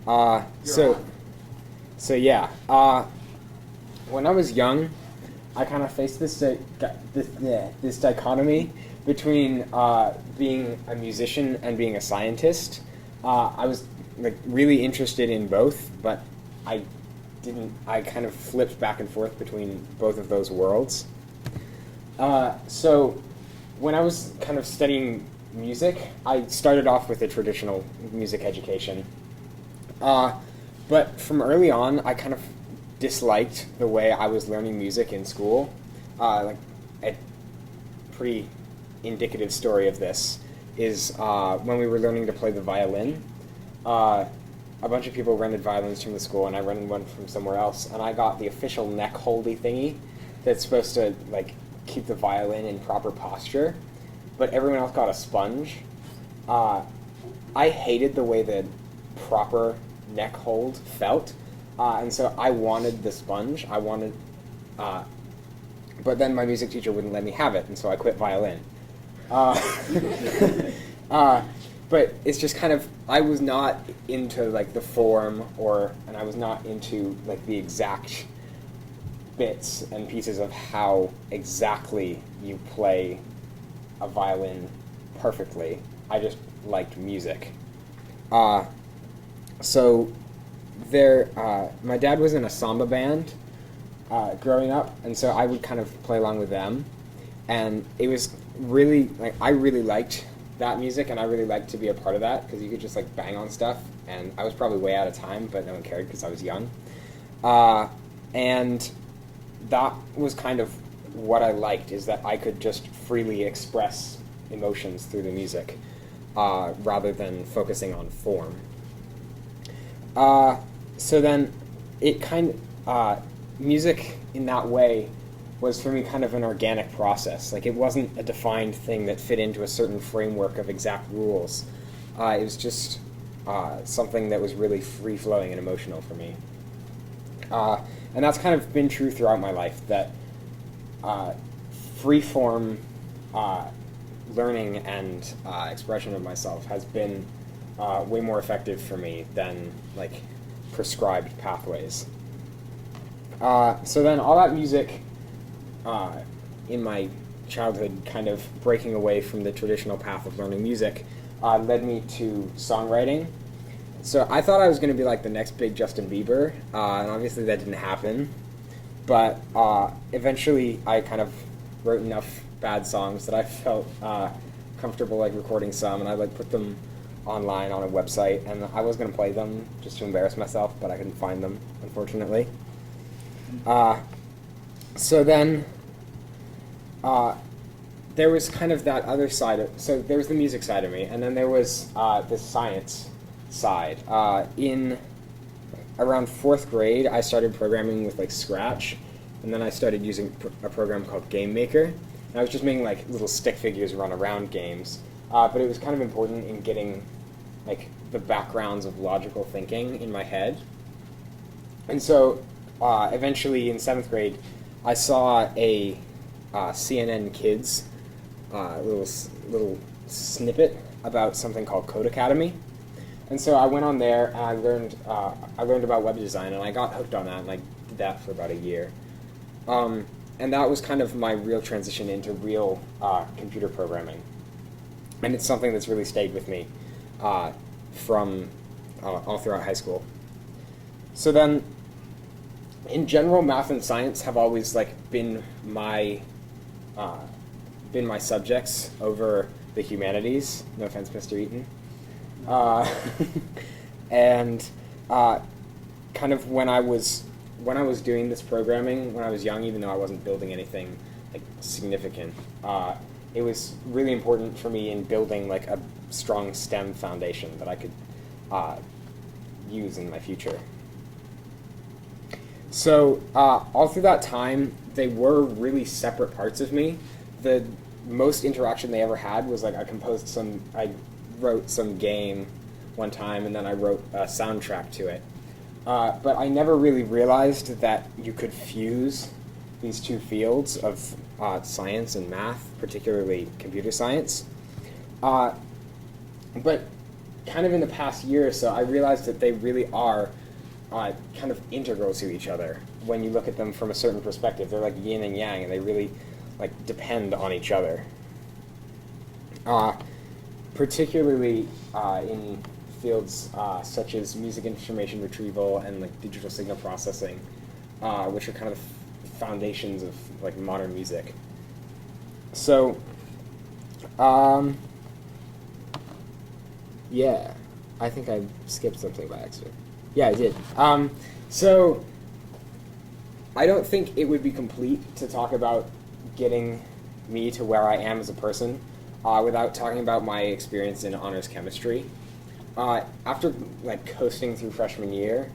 Uh, You're so, on. so yeah. When I was young, I kind of faced this dichotomy between being a musician and being a scientist. I was like really interested in both, but I didn't. I kind of flipped back and forth between both of those worlds. So when I was kind of studying music, I started off with a traditional music education. Uh, but from early on, I kind of disliked the way I was learning music in school. Like a pretty indicative story of this is when we were learning to play the violin. Uh, a bunch of people rented violins from the school, and I rented one from somewhere else, and I got the official neck holdy thingy that's supposed to like keep the violin in proper posture, but everyone else got a sponge. Uh, I hated the way the proper neck hold felt, and so I wanted the sponge. Uh, but then my music teacher wouldn't let me have it, and so I quit violin. Uh, uh, but it's just kind of I was not into like the form, and I was not into like the exact bits and pieces of how exactly you play a violin perfectly. I just liked music. Uh, so my dad was in a samba band growing up, and so I would kind of play along with them, and it was really like I really liked that music, and I really liked to be a part of that because you could just like bang on stuff, and I was probably way out of time, but no one cared because I was young, and that was kind of what I liked, is that I could just freely express emotions through the music rather than focusing on form. So then it music in that way was for me kind of an organic process. Like it wasn't a defined thing that fit into a certain framework of exact rules. It was just something that was really free flowing and emotional for me. And that's kind of been true throughout my life, that free form learning and expression of myself has been way more effective for me than like prescribed pathways. So then all that music in my childhood, kind of breaking away from the traditional path of learning music, led me to songwriting. So I thought I was going to be like the next big Justin Bieber, and obviously that didn't happen. But eventually I kind of wrote enough bad songs that I felt comfortable like recording some, and I like put them online on a website, and I was going to play them just to embarrass myself, but I couldn't find them, unfortunately. So then there was kind of that other side so there was the music side of me, and then there was the science side. In around fourth grade, I started programming with like Scratch, and then I started using a program called Game Maker. And I was just making like little stick figures run around games, but it was kind of important in getting like the backgrounds of logical thinking in my head. And so eventually in seventh grade, I saw a CNN Kids little snippet about something called Code Academy. And so I went on there and I learned about web design, and I got hooked on that, and I did that for about a year. And that was kind of my real transition into real computer programming. And it's something that's really stayed with me from all throughout high school. So then, in general, math and science have always like been my subjects over the humanities. No offense, Mr. Eaton. And kind of when I was doing this programming when I was young, even though I wasn't building anything like significant, it was really important for me in building like a strong STEM foundation that I could use in my future. So all through that time, they were really separate parts of me. The most interaction they ever had was like I wrote some game one time, and then I wrote a soundtrack to it. But I never really realized that you could fuse these two fields of science and math, particularly computer science. But kind of in the past year or so, I realized that they really are kind of integral to each other when you look at them from a certain perspective. They're like yin and yang, and they really like depend on each other. Particularly in fields such as music information retrieval and like digital signal processing, which are kind of foundations of like modern music. So, yeah, I think I skipped something by accident. Yeah, I did. So, I don't think it would be complete to talk about getting me to where I am as a person without talking about my experience in honors chemistry. After like coasting through freshman year,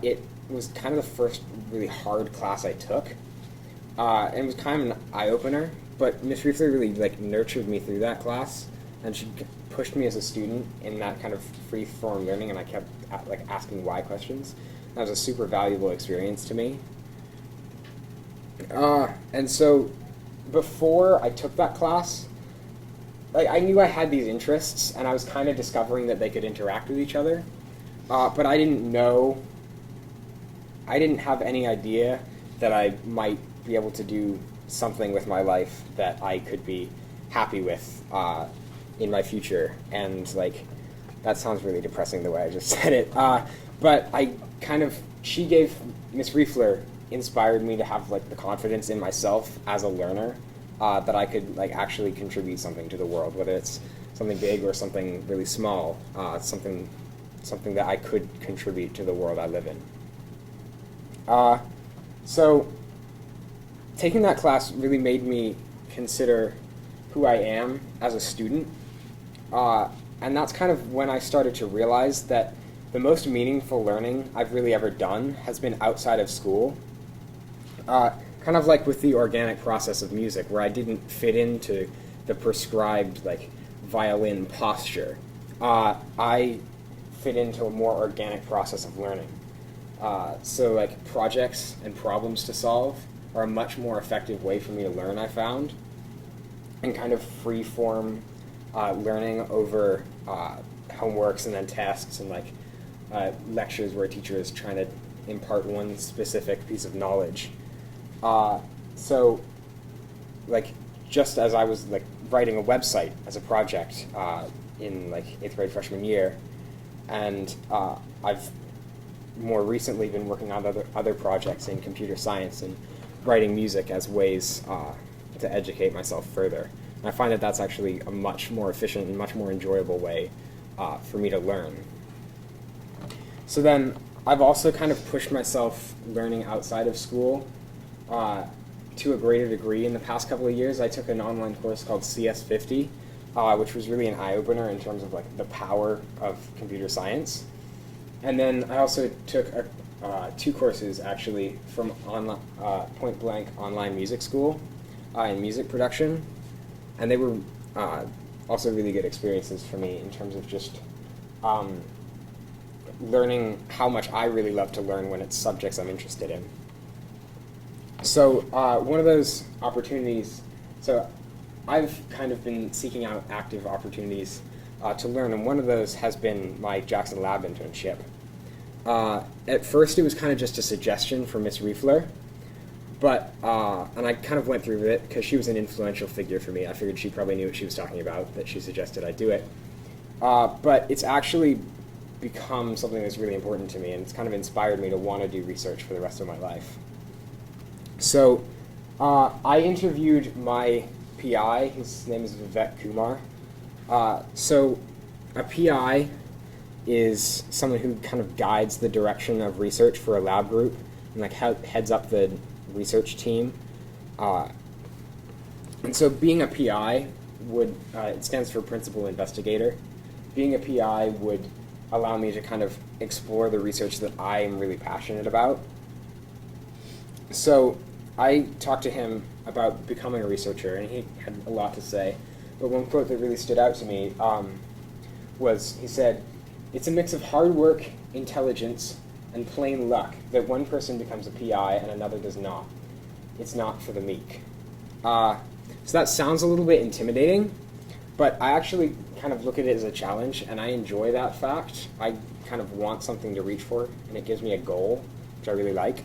it was kind of the first really hard class I took, and it was kind of an eye-opener. But Miss Riefler really like nurtured me through that class, and she pushed me as a student in that kind of free-form learning, and I kept like asking why questions. That was a super valuable experience to me. And so, before I took that class, like I knew I had these interests, and I was kind of discovering that they could interact with each other, but I didn't have any idea that I might be able to do something with my life that I could be happy with in my future. And like, that sounds really depressing the way I just said it. But Miss Riefler inspired me to have like the confidence in myself as a learner that I could like actually contribute something to the world, whether it's something big or something really small, something that I could contribute to the world I live in. So taking that class really made me consider who I am as a student, and that's kind of when I started to realize that the most meaningful learning I've really ever done has been outside of school. Kind of like with the organic process of music, where I didn't fit into the prescribed like violin posture. I fit into a more organic process of learning. So like projects and problems to solve are a much more effective way for me to learn, I found, and kind of free-form learning over homeworks and then tests and like lectures where a teacher is trying to impart one specific piece of knowledge. So like just as I was like writing a website as a project in like 8th grade freshman year, and I've more recently been working on other projects in computer science and writing music as ways to educate myself further. And I find that that's actually a much more efficient and much more enjoyable way for me to learn. So then I've also kind of pushed myself learning outside of school to a greater degree. In the past couple of years, I took an online course called CS50, which was really an eye-opener in terms of like the power of computer science. And then I also took 2 courses actually from Point Blank Online Music School in music production, and they were also really good experiences for me in terms of just learning how much I really love to learn when it's subjects I'm interested in. So one of those opportunities, so I've kind of been seeking out active opportunities to learn, and one of those has been my Jackson Lab internship. At first it was kind of just a suggestion from Miss Riefler, but, and I kind of went through with it because she was an influential figure for me. I figured she probably knew what she was talking about, that she suggested I do it. But it's actually become something that's really important to me, and it's kind of inspired me to want to do research for the rest of my life. So I interviewed my PI. His name is Vivek Kumar. So a PI is someone who kind of guides the direction of research for a lab group and like heads up the research team. And so being a PI would, it stands for principal investigator. Being a PI would allow me to kind of explore the research that I am really passionate about. So I talked to him about becoming a researcher, and he had a lot to say. But one quote that really stood out to me was, he said, "It's a mix of hard work, intelligence, and plain luck that one person becomes a PI and another does not. It's not for the meek." So that sounds a little bit intimidating, but I actually kind of look at it as a challenge, and I enjoy that fact. I kind of want something to reach for, and it gives me a goal, which I really like.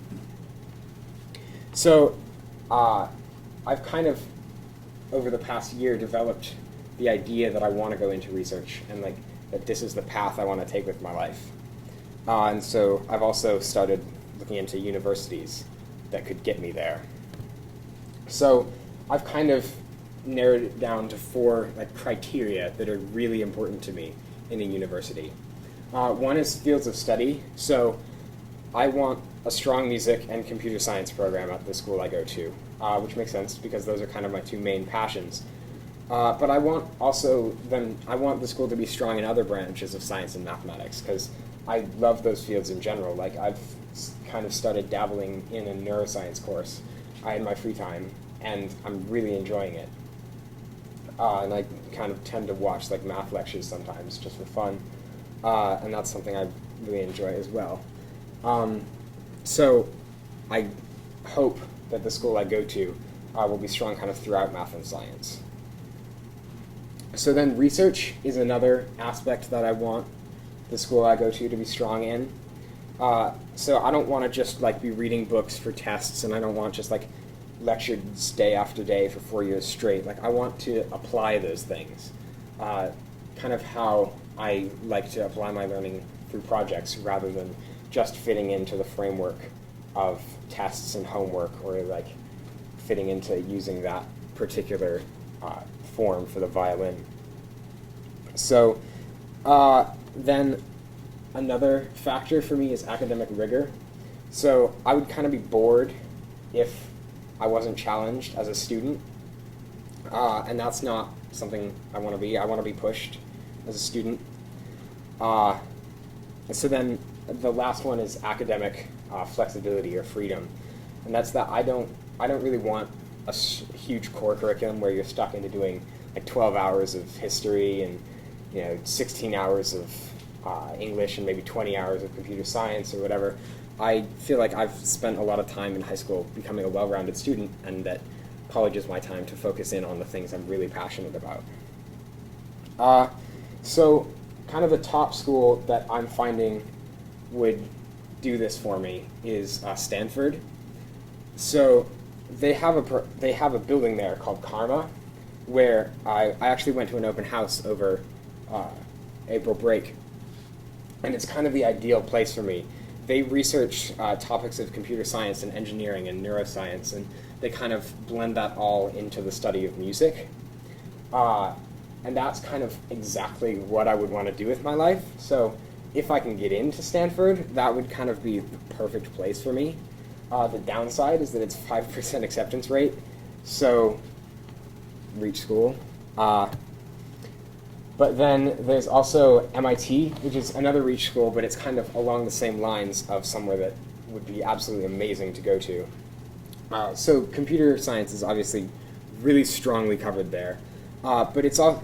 So I've kind of, over the past year, developed the idea that I want to go into research, and like that this is the path I want to take with my life. And so I've also started looking into universities that could get me there. So I've kind of narrowed it down to 4 like criteria that are really important to me in a university. One is fields of study. So I want a strong music and computer science program at the school I go to, which makes sense because those are kind of my 2 main passions. But I want the school to be strong in other branches of science and mathematics because I love those fields in general. Like I've kind of started dabbling in a neuroscience course in my free time, and I'm really enjoying it. And I kind of tend to watch like math lectures sometimes just for fun, and that's something I really enjoy as well. So I hope that the school I go to will be strong kind of throughout math and science. So then research is another aspect that I want the school I go to be strong in. So I don't want to just like be reading books for tests, and I don't want just like lectures day after day for 4 years straight. Like I want to apply those things, kind of how I like to apply my learning through projects rather than just fitting into the framework of tests and homework, or like fitting into using that particular form for the violin. So then another factor for me is academic rigor. So I would kind of be bored if I wasn't challenged as a student, and that's not something I want to be. I want to be pushed as a student. And so then the last one is academic flexibility or freedom, and that's that I don't really want a huge core curriculum where you're stuck into doing like 12 hours of history and 16 hours of English and maybe 20 hours of computer science or whatever. I feel like I've spent a lot of time in high school becoming a well-rounded student, and that college is my time to focus in on the things I'm really passionate about. So kind of the top school that I'm finding would do this for me is Stanford. So they have a building there called Karma, where I actually went to an open house over April break, and it's kind of the ideal place for me. They research topics of computer science and engineering and neuroscience, and they kind of blend that all into the study of music. And that's kind of exactly what I would want to do with my life. So if I can get into Stanford, that would kind of be the perfect place for me. The downside is that it's 5% acceptance rate, so reach school. But then there's also MIT, which is another reach school, but it's kind of along the same lines of somewhere that would be absolutely amazing to go to. So computer science is obviously really strongly covered there. But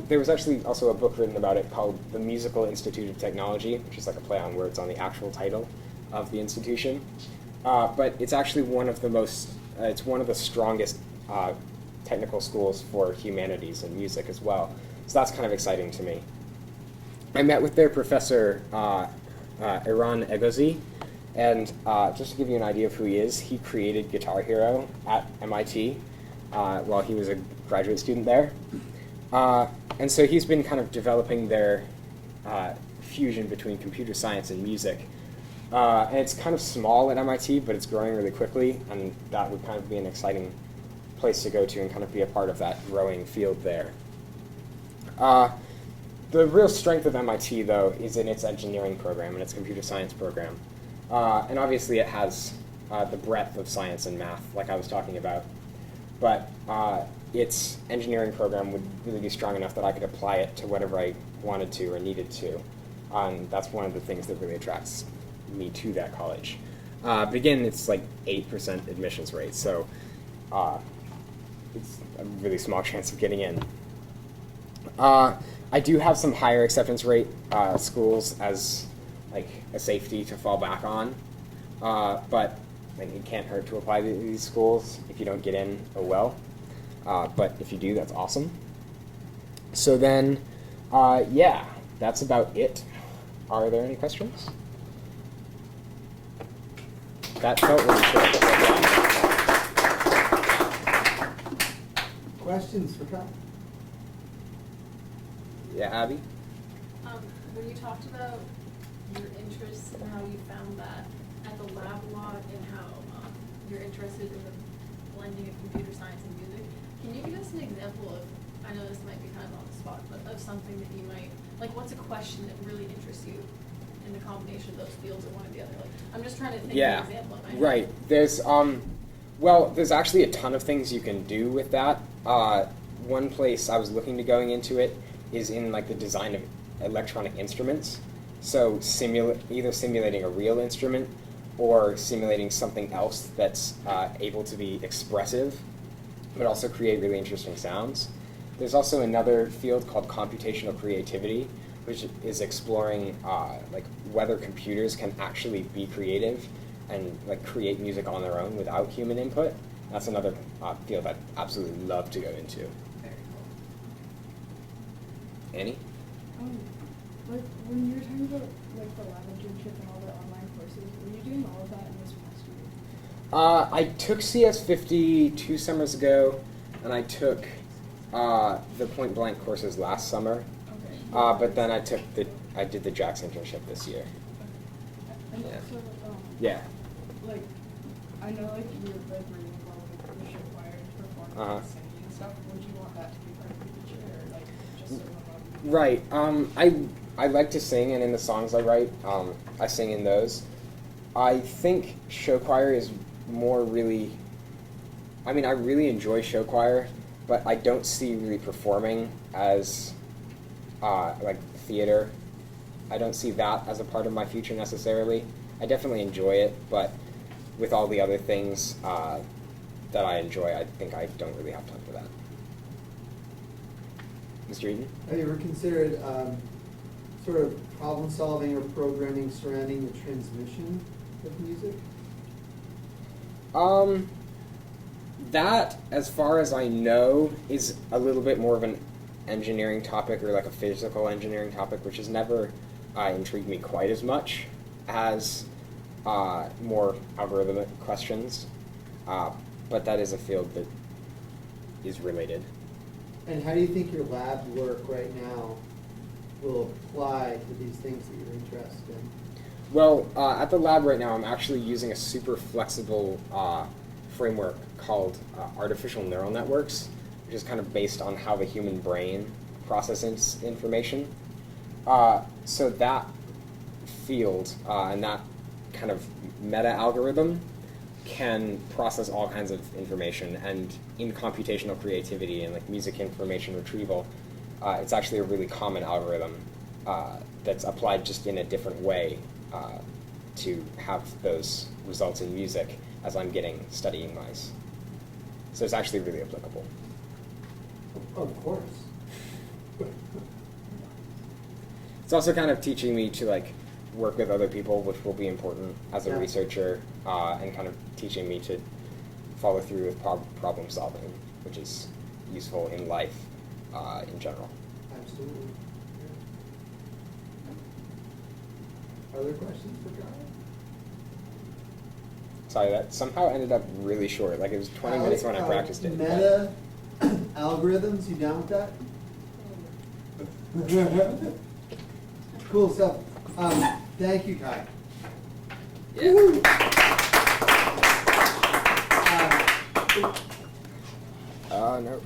there was actually also a book written about it called The Musical Institute of Technology, which is like a play on words on the actual title of the institution. But it's actually one of the strongest technical schools for humanities and music as well. So that's kind of exciting to me. I met with their professor, Eran Egozi, and just to give you an idea of who he is, he created Guitar Hero at MIT while he was a graduate student there. And so he's been kind of developing their fusion between computer science and music. And it's kind of small at MIT, but it's growing really quickly, and that would kind of be an exciting place to go to and kind of be a part of that growing field there. The real strength of MIT, though, is in its engineering program and its computer science program. And obviously it has the breadth of science and math, like I was talking about. But its engineering program would really be strong enough that I could apply it to whatever I wanted to or needed to. And that's one of the things that really attracts me to that college. But again, it's like 8% admissions rate, so it's a really small chance of getting in. I do have some higher acceptance rate schools as like a safety to fall back on, but it can't hurt to apply to these schools. If you don't get in, oh well. But if you do, that's awesome. So then Yeah, that's about it. Are there any questions? That felt really short. Questions for Kyle? Yeah, Abby? When you talked about your interests and how you found that at the lab a lot and how you're interested in the blending of computer science and music, can you give us an example of, I know this might be kind of on the spot, but of something that you might, like what's a question that really interests you in the combination of those fields or one or the other? Like, I'm just trying to think of an example in my head. Right. There's, well, there's actually a ton of things you can do with that. One place I was looking to going into it is in like the design of electronic instruments. So either simulating a real instrument or simulating something else that's able to be expressive, but also create really interesting sounds. There's also another field called computational creativity, which is exploring like whether computers can actually be creative and like create music on their own without human input. That's another field I'd absolutely love to go into. Very cool. Annie? Like when you were talking about like the lab internship and all the online courses, were you doing all of that in this past year? I took CS50 2 summers ago, and I took the Point Blank courses last summer. Okay. But then I did the JAX internship this year. And Yeah. also, Yeah. like, I know like you're like really involved with the show choir performing Uh-huh. and singing and stuff. Would you want that to be part of the future, or like just sort of Right. I like to sing, and in the songs I write, I sing in those. I think show choir is more really. I mean, I really enjoy show choir, but I don't see really performing as like theater. I don't see that as a part of my future necessarily. I definitely enjoy it, but with all the other things that I enjoy, I think I don't really have time for that. Mr. Eaton? Have you ever considered sort of problem solving or programming surrounding the transmission of music? That, as far as I know, is a little bit more of an engineering topic or like a physical engineering topic, which has never intrigued me quite as much as more algorithmic questions. But that is a field that is related. And how do you think your lab work right now will apply to these things that you're interested in? Well, at the lab right now, I'm actually using a super flexible framework called artificial neural networks, which is kind of based on how the human brain processes information. So that field and that kind of meta algorithm can process all kinds of information, and in computational creativity and like music information retrieval, it's actually a really common algorithm that's applied just in a different way to have those results in music as I'm studying mice. So it's actually really applicable. Of course. It's also kind of teaching me to like work with other people, which will be important as a Yeah. researcher, and kind of teaching me to follow through with problem solving, which is useful in life in general. Absolutely. Yeah. Other questions for Kyle? Sorry, that somehow ended up really short. Like it was 20 minutes when I practiced it. but- Meta algorithms, you down with that? Cool stuff. Thank you, Kai. Yeah. Woo-hoo. No.